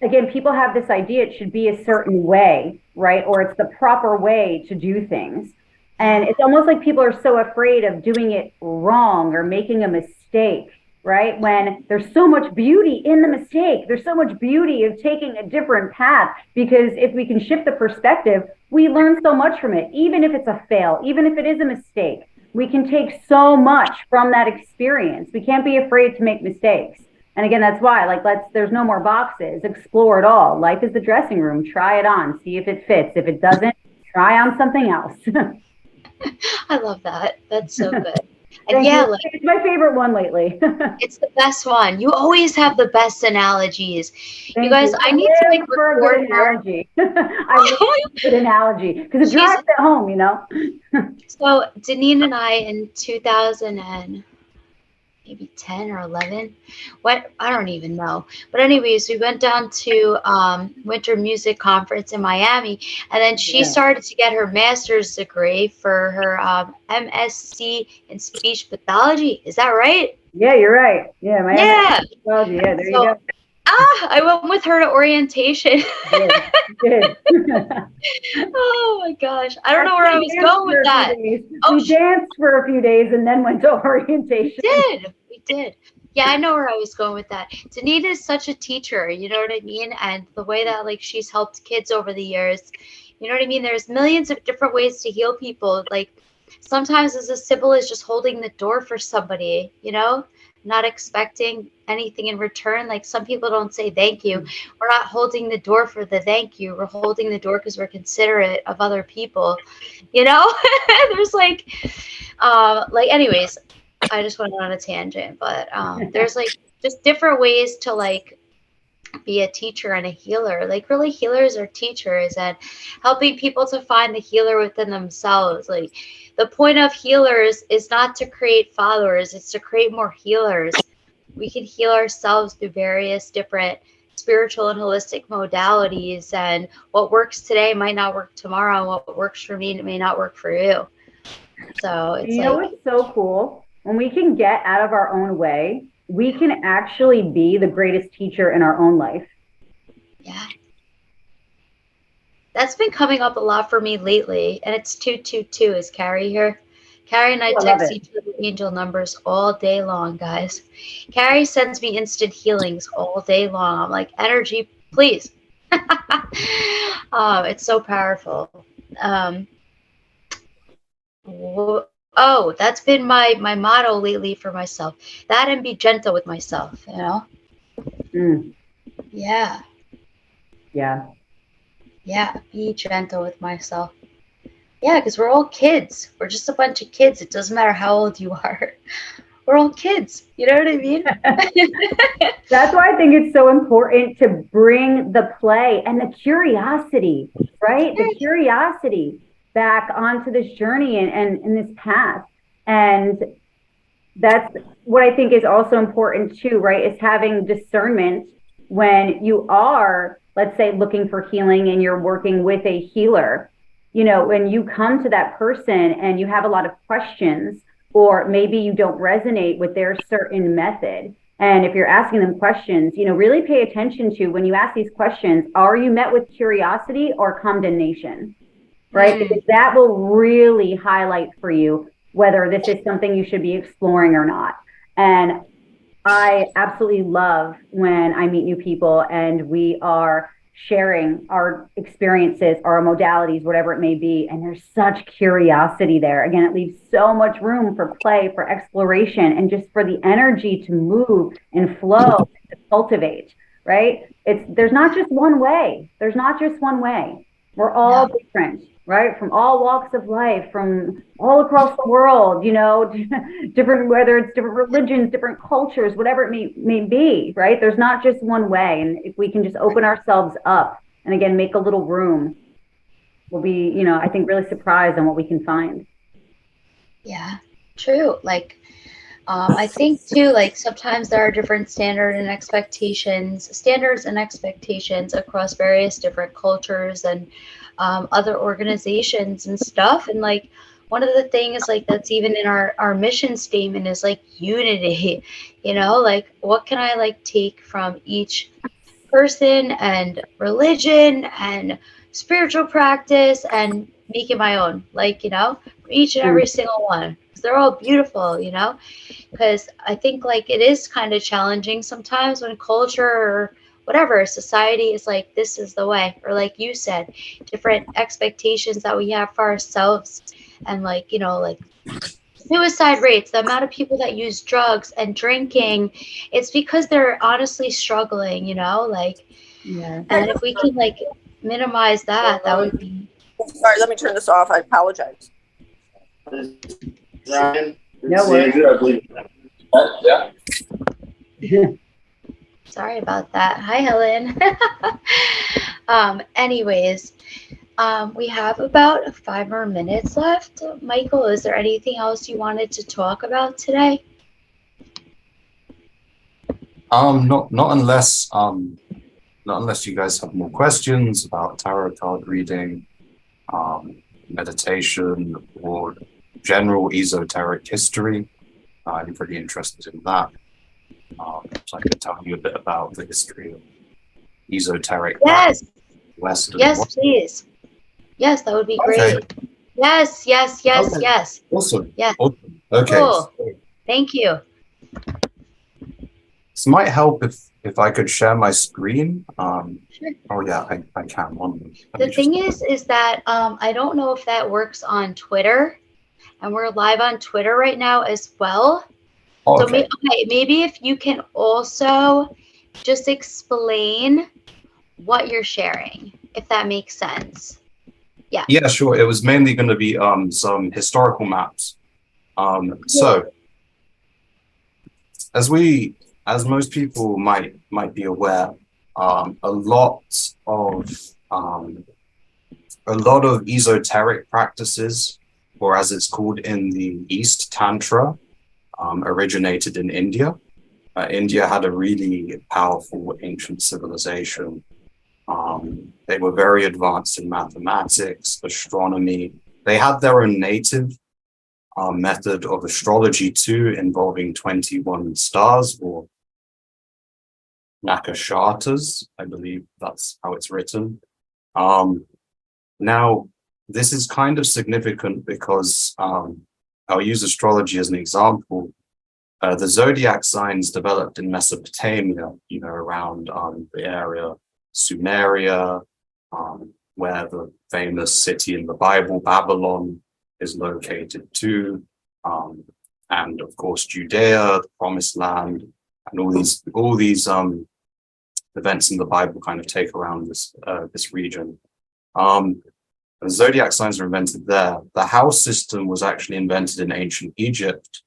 again, people have this idea it should be a certain way, right? Or it's the proper way to do things. And it's almost like people are so afraid of doing it wrong or making a mistake, right? When there's so much beauty in the mistake, there's so much beauty of taking a different path, because if we can shift the perspective, we learn so much from it, even if it's a fail, even if it is a mistake. We can take so much from that experience. We can't be afraid to make mistakes. And again, that's why, like, there's no more boxes, explore it all. Life is the dressing room, try it on, see if it fits. If it doesn't, try on something else. I love that. That's so good. Thank And yeah, you. like It's my favorite one lately. it's the best one. You always have the best analogies. Thank You guys, you. I need to like for a record good more. analogy. I love a good analogy because it She's- drives it home, you know? So Denene and I in 2000 and maybe 10 or 11, what I don't even know, but anyways, we went down to winter music conference in Miami, and then she Yeah. started to get her master's degree for her MSc in speech pathology. Is that right? Yeah, you're right. Yeah, my Yeah. astrology. Yeah, there So- you go. I went with her to orientation. Good. Good. Oh my gosh, I don't know where I was going with that. Oh, We danced for a few days and then went to orientation. We did. Yeah, I know where I was going with that. Denene is such a teacher, you know what I mean? And the way that like she's helped kids over the years, you know what I mean? There's millions of different ways to heal people. Like sometimes it's as simple as just holding the door for somebody, you know, not expecting anything in return. Like some people don't say thank you. We're not holding the door for the thank you. We're holding the door because we're considerate of other people, you know? There's like anyways, I just went on a tangent, but there's like just different ways to like be a teacher and a healer. Like really healers are teachers and helping people to find the healer within themselves. Like the point of healers is not to create followers, it's to create more healers. We can heal ourselves through various different spiritual and holistic modalities, and what works today might not work tomorrow, and what works for me may not work for you. So it's You know like what's so cool? When we can get out of our own way, we can actually be the greatest teacher in our own life. yeah. That's been coming up a lot for me lately, and it's 222. Is Carrie here? Carrie and I Oh, I love text it. each other angel numbers all day long, guys. Carrie sends me instant healings all day long. I'm like, energy, please. It's so powerful. Oh, that's been my motto lately for myself. That and be gentle with myself, you know? Mm, Yeah. yeah. Yeah, be gentle with myself. Yeah, because we're all kids. We're just a bunch of kids. It doesn't matter how old you are. We're all kids. You know what I mean? That's why I think it's so important to bring the play and the curiosity, right? The curiosity back onto this journey and this path. And that's what I think is also important too, right? Is having discernment when you are, let's say, looking for healing and you're working with a healer. You know, when you come to that person and you have a lot of questions, or maybe you don't resonate with their certain method. And if you're asking them questions, you know, really pay attention to when you ask these questions, are you met with curiosity or condemnation? Right? Because that will really highlight for you whether this is something you should be exploring or not. And I absolutely love when I meet new people and we are sharing our experiences, our modalities, whatever it may be. And there's such curiosity there. Again, it leaves so much room for play, for exploration, and just for the energy to move and flow, to cultivate, right? There's not just one way. There's not just one way. We're all different, right? From all walks of life, from all across the world, you know, different, whether it's different religions, different cultures, whatever it may be, right? There's not just one way. And if we can just open ourselves up and again, make a little room, we'll be, you know, I think really surprised on what we can find. Yeah, true. Like, I think too, like sometimes there are different standards and expectations across various different cultures and other organizations and stuff. And like one of the things like that's even in our mission statement is like unity, you know, like what can I like take from each person and religion and spiritual practice and make it my own, like, you know, each and every single one. They're all beautiful, you know, because I think like it is kind of challenging sometimes when culture or whatever society is like, this is the way, or like you said, different expectations that we have for ourselves. And like, you know, like suicide rates, the amount of people that use drugs and drinking, it's because they're honestly struggling, you know, like, and if we can like minimize that, that would be. Sorry, let me turn this off. I apologize. Ryan, No worries. I believe. Yeah. Sorry about that. Hi, Helen. Anyways, we have about 5 more minutes left. Michael, is there anything else you wanted to talk about today? Not unless you guys have more questions about tarot card reading, meditation, or general esoteric history. I'm pretty interested in that. So I could tell you a bit about the history of esoteric. Yes. Western. Yes, please. Yes, that would be great. Okay. Yes. Okay. Yes. Awesome. Yes. Awesome. Okay. Cool. Thank you. This might help if I could share my screen. Sure. Oh yeah, I can. The thing is that I don't know if that works on Twitter, and we're live on Twitter right now as well. Okay. So maybe if you can also just explain what you're sharing, if that makes sense. Yeah. Yeah, sure. It was mainly going to be some historical maps. So as most people might be aware, a lot of esoteric practices, or as it's called in the East, Tantra, originated in India. India had a really powerful ancient civilization. They were very advanced in mathematics, astronomy. They had their own native method of astrology too, involving 21 stars, or nakashatas. I believe that's how it's written. Now, this is kind of significant because I'll use astrology as an example. The zodiac signs developed in Mesopotamia, you know, around the area Sumeria, where the famous city in the Bible, Babylon, is located too, and of course Judea, the Promised Land, and all these events in the Bible kind of take around this region. The zodiac signs were invented there. The house system was actually invented in ancient Egypt,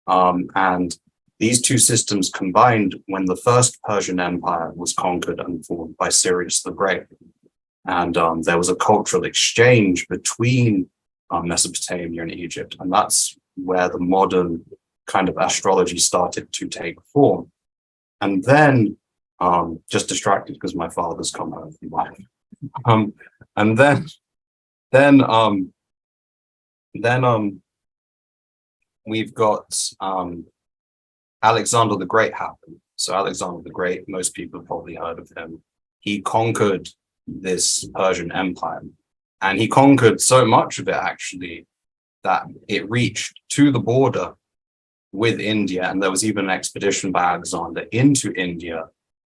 and these two systems combined when the first Persian Empire was conquered and formed by Cyrus the Great. And there was a cultural exchange between Mesopotamia and Egypt. And that's where the modern kind of astrology started to take form. And then, just distracted because my father's come home from work. And then we've got Alexander the Great happened. So Alexander the Great, most people have probably heard of him. He conquered this Persian Empire, and he conquered so much of it actually that it reached to the border with India, and there was even an expedition by Alexander into India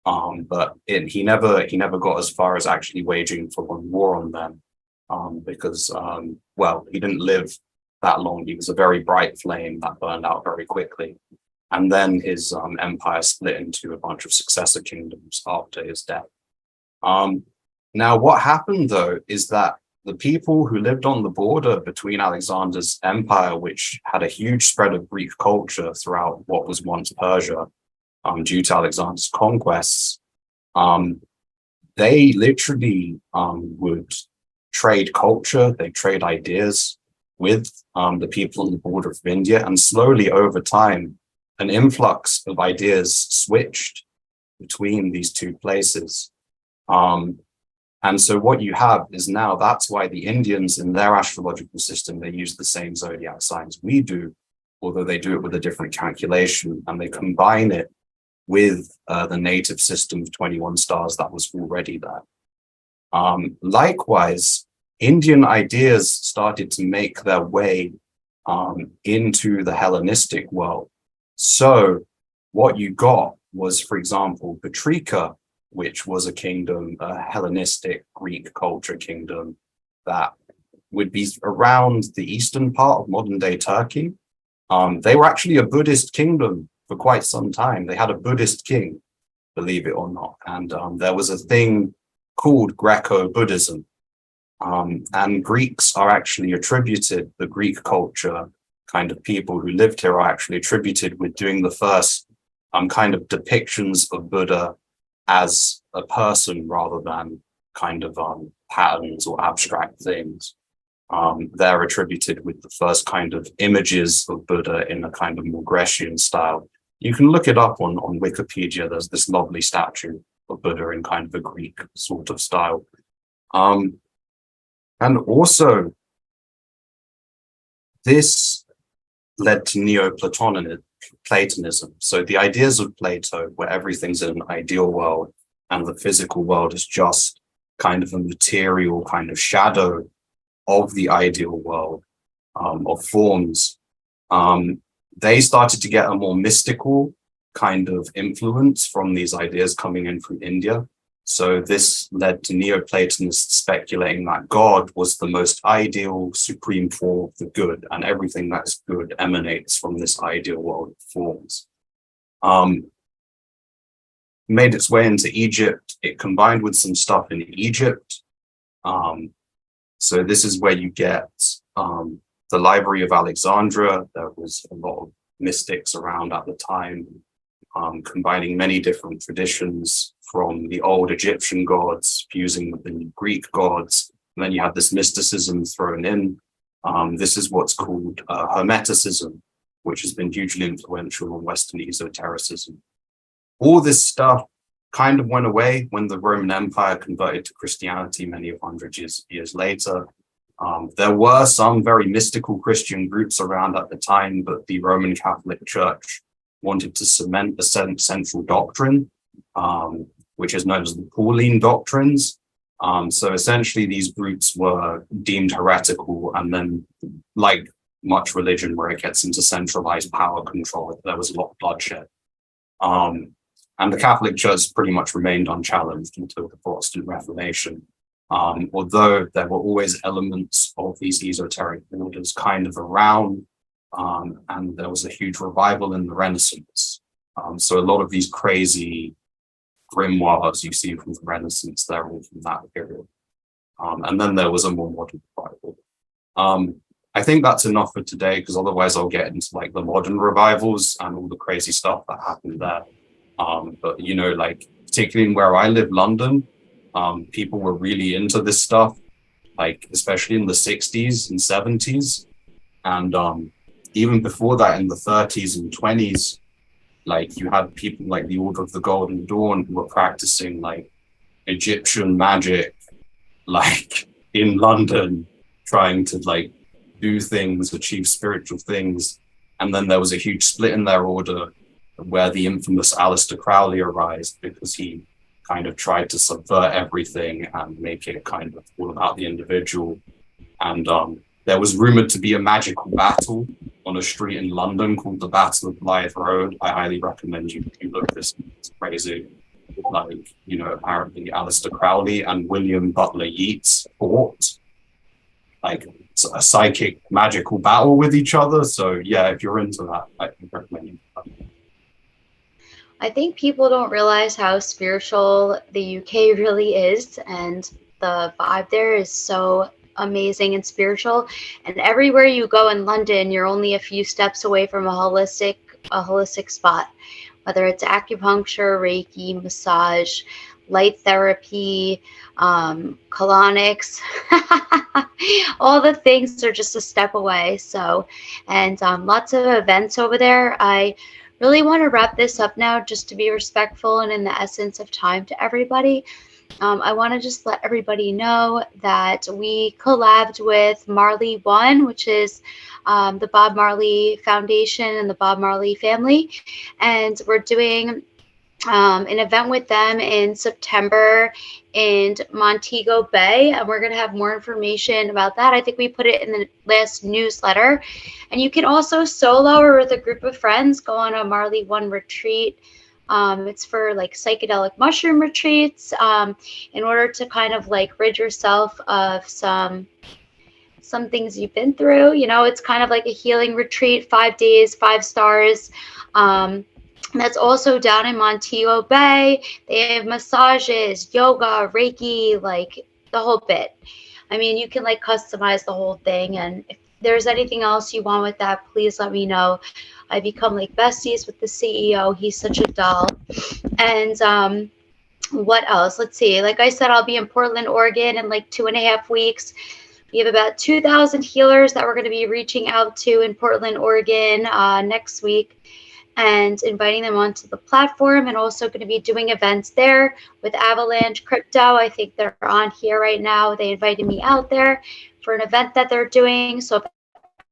But he never got as far as actually waging full-on war on them, because well, he didn't live that long. He was a very bright flame that burned out very quickly, and then his empire split into a bunch of successor kingdoms after his death. Now, what happened though is that the people who lived on the border between Alexander's empire, which had a huge spread of Greek culture throughout what was once Persia, due to Alexander's conquests, they literally would trade culture, they trade ideas with the people on the border of India, and slowly over time, an influx of ideas switched between these two places. And so what you have is now, that's why the Indians in their astrological system, they use the same zodiac signs we do, although they do it with a different calculation, and they combine it with the native system of 21 stars that was already there. Likewise, Indian ideas started to make their way into the Hellenistic world. So what you got was, for example, Petrika, which was a kingdom, a Hellenistic Greek culture kingdom that would be around the eastern part of modern day Turkey. They were actually a Buddhist kingdom for quite some time. They had a Buddhist king, believe it or not. And there was a thing called Greco-Buddhism. And Greeks are actually attributed, the Greek culture kind of people who lived here are actually attributed with doing the first kind of depictions of Buddha as a person rather than kind of patterns or abstract things. They're attributed with the first kind of images of Buddha in a kind of more Grecian style. You can look it up on Wikipedia. There's this lovely statue of Buddha in kind of a Greek sort of style. And also, this led to Neoplatonism. So the ideas of Plato, where everything's in an ideal world and the physical world is just kind of a material kind of shadow of the ideal world, of forms, they started to get a more mystical kind of influence from these ideas coming in from India. So this led to Neoplatonists speculating that God was the most ideal, supreme form of the good, and everything that's good emanates from this ideal world of forms. Made its way into Egypt. It combined with some stuff in Egypt. So this is where you get the Library of Alexandria. There was a lot of mystics around at the time, combining many different traditions from the old Egyptian gods, fusing with the new Greek gods. And then you have this mysticism thrown in. This is what's called Hermeticism, which has been hugely influential on Western esotericism. All this stuff kind of went away when the Roman Empire converted to Christianity many hundred years later. There were some very mystical Christian groups around at the time, but the Roman Catholic Church wanted to cement the central doctrine, which is known as the Pauline doctrines. So essentially these groups were deemed heretical, and then, like much religion where it gets into centralized power control, there was a lot of bloodshed. And the Catholic Church pretty much remained unchallenged until the Protestant Reformation. Although there were always elements of these esoteric orders kind of around, and there was a huge revival in the Renaissance. So a lot of these crazy grimoires you see from the Renaissance, they're all from that period. And then there was a more modern revival. I think that's enough for today, because otherwise I'll get into like the modern revivals and all the crazy stuff that happened there. But you know, like particularly in where I live, London, people were really into this stuff, like especially in the 60s and 70s. And even before that, in the 30s and 20s, like you had people like the Order of the Golden Dawn who were practicing like Egyptian magic, like in London, trying to like do things, achieve spiritual things. And then there was a huge split in their order where the infamous Aleister Crowley arose, because he kind of tried to subvert everything and make it kind of all about the individual. And there was rumored to be a magical battle on a street in London called the Battle of Blythe Road. I highly recommend you look this. It's crazy. like, you know, apparently Aleister Crowley and William Butler Yeats fought like a psychic magical battle with each other. So yeah, if you're into that, I can recommend you. I think people don't realize how spiritual the UK really is, and the vibe there is so amazing and spiritual. And everywhere you go in London, you're only a few steps away from a holistic spot, whether it's acupuncture, Reiki, massage, light therapy, colonics, all the things are just a step away. So, and lots of events over there. I really want to wrap this up now, just to be respectful and in the essence of time to everybody. I want to just let everybody know that we collabed with Marley One, which is the Bob Marley Foundation and the Bob Marley family. And we're doing an event with them in September in Montego Bay, and we're going to have more information about that. I think we put it in the last newsletter. And you can also solo or with a group of friends go on a Marley One retreat. It's for like psychedelic mushroom retreats, in order to kind of like rid yourself of some things you've been through. You know, it's kind of like a healing retreat, 5 days, 5 stars. That's also down in Montego Bay. They have massages, yoga, Reiki, like the whole bit. I mean, you can like customize the whole thing. And if there's anything else you want with that, please let me know. I become like besties with the CEO. He's such a doll. And what else? Let's see. Like I said, I'll be in Portland, Oregon in like 2.5 weeks. We have about 2,000 healers that we're going to be reaching out to in Portland, Oregon next week, and inviting them onto the platform, and also going to be doing events there with Avalanche Crypto. I think they're on here right now. They invited me out there for an event that they're doing. So if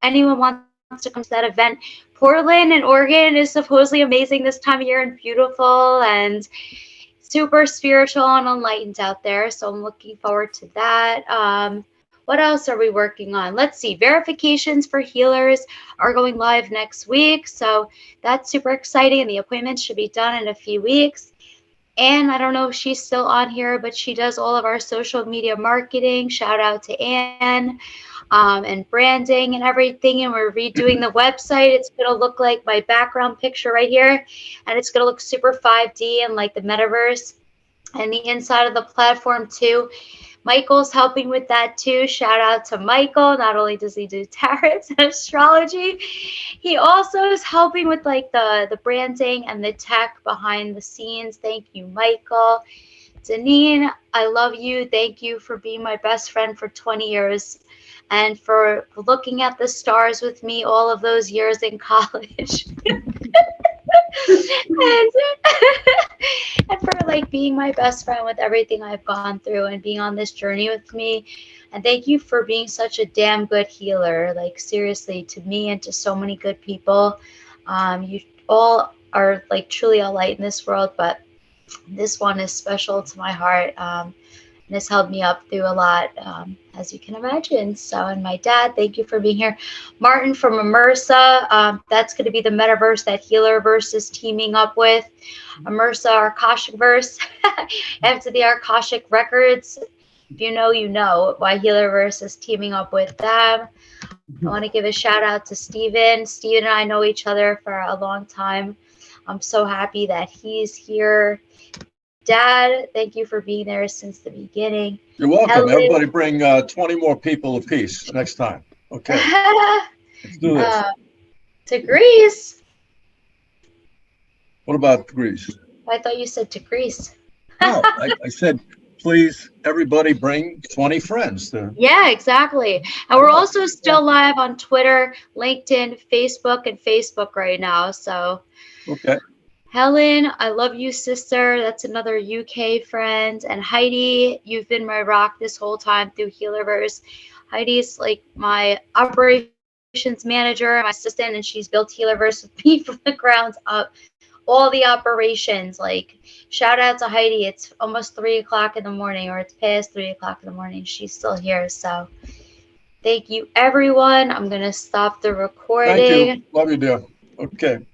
anyone wants to come to that event, Portland and Oregon is supposedly amazing this time of year and beautiful and super spiritual and enlightened out there. So I'm looking forward to that. What else are we working on? Let's see. Verifications for healers are going live next week. So that's super exciting. And the appointments should be done in a few weeks. And I don't know if she's still on here, but she does all of our social media marketing. Shout out to Anne, and branding and everything. And we're redoing the website. It's going to look like my background picture right here. And it's going to look super 5D and like the metaverse, and the inside of the platform too. Michael's helping with that too. Shout out to Michael. Not only does he do tarots and astrology, he also is helping with like the branding and the tech behind the scenes. Thank you, Michael. Denene, I love you. Thank you for being my best friend for 20 years and for looking at the stars with me all of those years in college. and for like being my best friend with everything I've gone through and being on this journey with me. And thank you for being such a damn good healer, like seriously, to me and to so many good people. You all are like truly a light in this world, but this one is special to my heart, and has helped me up through a lot, as you can imagine. So, and my dad, thank you for being here. Martin from Immersa, that's going to be the metaverse that Healerverse is teaming up with. Immersa, Akashicverse, after the Akashic Records. If you know, you know why Healerverse is teaming up with them. I want to give a shout out to Steven. Steven and I know each other for a long time. I'm so happy that he's here. Dad, thank you for being there since the beginning. You're welcome. Helen. Everybody bring 20 more people apiece next time. Okay. Let's do this. To Greece. What about Greece? I thought you said to Greece. No, I said, please, everybody bring 20 friends. Yeah, exactly. And we're also still live on Twitter, LinkedIn, Facebook, and Facebook right now. So, okay. Helen, I love you, sister. That's another UK friend. And Heidi, you've been my rock this whole time through Healerverse. Heidi's like my operations manager, my assistant, and she's built Healerverse with me from the ground up. All the operations, like shout out to Heidi. It's almost 3 o'clock in the morning, or it's past 3 o'clock in the morning. She's still here. So thank you, everyone. I'm going to stop the recording. Thank you. Love you, dear. Okay.